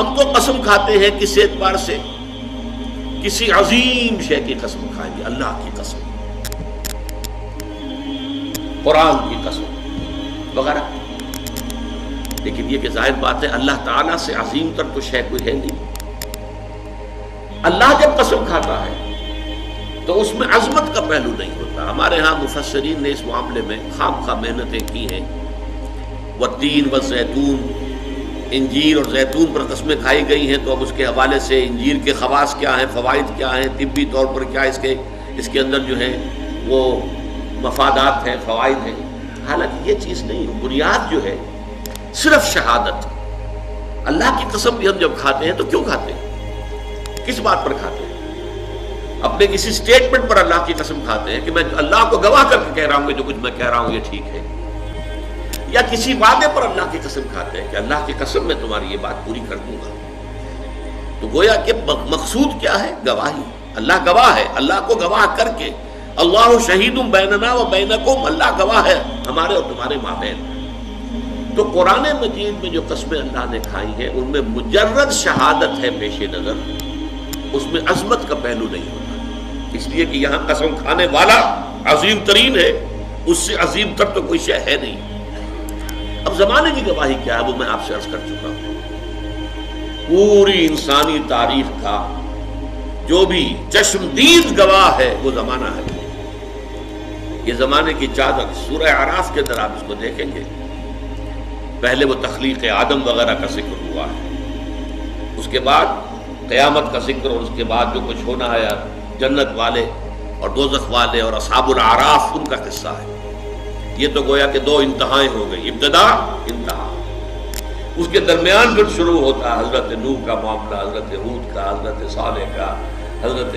ہم تو قسم کھاتے ہیں کس اعتبار سے؟ کسی عظیم شے کی قسم کھائیں گے، اللہ کی قسم، قرآن کی قسم وغیرہ. لیکن یہ کہ ظاہر بات ہے اللہ تعالیٰ سے عظیم تر تو شے کوئی ہے نہیں. اللہ جب قسم کھاتا ہے تو اس میں عظمت کا پہلو نہیں ہوتا. ہمارے ہاں مفسرین نے اس معاملے میں خام خواہ محنتیں کی ہیں. والتین والزیتون، انجیر اور زیتون پر قسمیں کھائی گئی ہیں، تو اب اس کے حوالے سے انجیر کے خواص کیا ہیں، فوائد کیا ہیں، طبی طور پر کیا اس کے اندر جو ہے وہ مفادات ہیں، فوائد ہیں. حالانکہ یہ چیز نہیں ہے. بنیاد جو ہے صرف شہادت. اللہ کی قسم بھی ہم جب کھاتے ہیں تو کیوں کھاتے ہیں؟ کس بات پر کھاتے ہیں؟ اپنے کسی سٹیٹمنٹ پر اللہ کی قسم کھاتے ہیں کہ میں اللہ کو گواہ کر کے کہہ رہا ہوں کہ جو کچھ میں کہہ رہا ہوں یہ ٹھیک ہے، یا کسی وعدے پر اللہ کی قسم کھاتے ہیں کہ اللہ کی قسم میں تمہاری یہ بات پوری کر دوں گا. تو گویا کہ مقصود کیا ہے؟ گواہی. اللہ گواہ ہے. اللہ کو گواہ کر کے اللہ شہید بیننا و بینکم، اللہ گواہ ہے ہمارے اور تمہارے مابین. تو قرآن مجید میں جو قسمیں اللہ نے کھائی ہیں ان میں مجرد شہادت ہے پیش نظر، اس میں عظمت کا پہلو نہیں ہوتا. اس لیے کہ یہاں قسم کھانے والا عظیم ترین ہے، اس سے عظیم تر تو کوئی شے ہے نہیں. اب زمانے کی گواہی کیا ہے وہ میں آپ سے عرض کر چکا ہوں. پوری انسانی تاریخ کا جو بھی چشمدید گواہ ہے وہ زمانہ ہے. یہ زمانے کی چادر سورہ اعراف کے اندر آپ اس کو دیکھیں گے. پہلے وہ تخلیق آدم وغیرہ کا ذکر ہوا ہے، اس کے بعد قیامت کا ذکر، اور اس کے بعد جو کچھ ہونا ہے جنت والے اور دوزخ والے اور اصحاب الاعراف ان کا قصہ ہے. یہ تو گویا کہ دو انتہائیں ہو گئی، ابتدا انتہا. اس کے درمیان پھر شروع ہوتا ہے حضرت نوح کا معاملہ، حضرت ہود کا، حضرت صالح کا، حضرت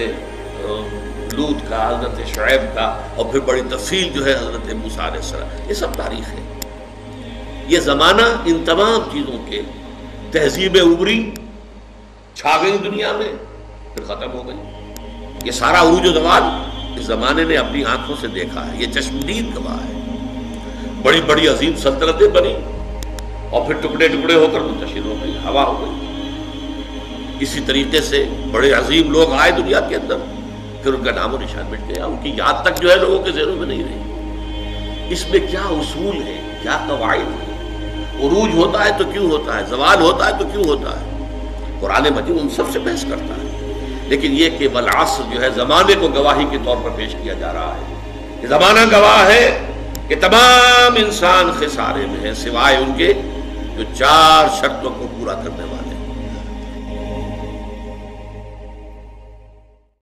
لوط کا، حضرت شعیب کا، اور پھر بڑی تفصیل جو ہے حضرت موسیٰ علیہ السلام. یہ سب تاریخ ہے. یہ زمانہ ان تمام چیزوں کے تہذیب ابری چھا گئی دنیا میں، پھر ختم ہو گئی. یہ سارا عروج و زوال اس زمانے نے اپنی آنکھوں سے دیکھا ہے. یہ چشمدید گواہ ہے. بڑی بڑی عظیم سلطنتیں بنی اور پھر ٹکڑے ٹکڑے ہو کر منتشر ہو گئی، ہوا ہو گئی. اسی طریقے سے بڑے عظیم لوگ آئے دنیا کے اندر، پھر ان کا نام و نشان مٹ گیا، ان کی یاد تک جو ہے لوگوں کے ذہنوں میں نہیں رہی. اس میں کیا اصول ہے، کیا قواعد ہے؟ عروج ہوتا ہے تو کیوں ہوتا ہے، زوال ہوتا ہے تو کیوں ہوتا ہے؟ قرآن مجید ان سب سے بحث کرتا ہے. لیکن یہ کہ والعصر جو ہے زمانے کو گواہی کے طور پر پیش کیا جا رہا ہے کہ زمانہ گواہ ہے کہ تمام انسان خسارے میں ہیں سوائے ان کے جو 4 شرطوں کو پورا کرنے والے ہیں.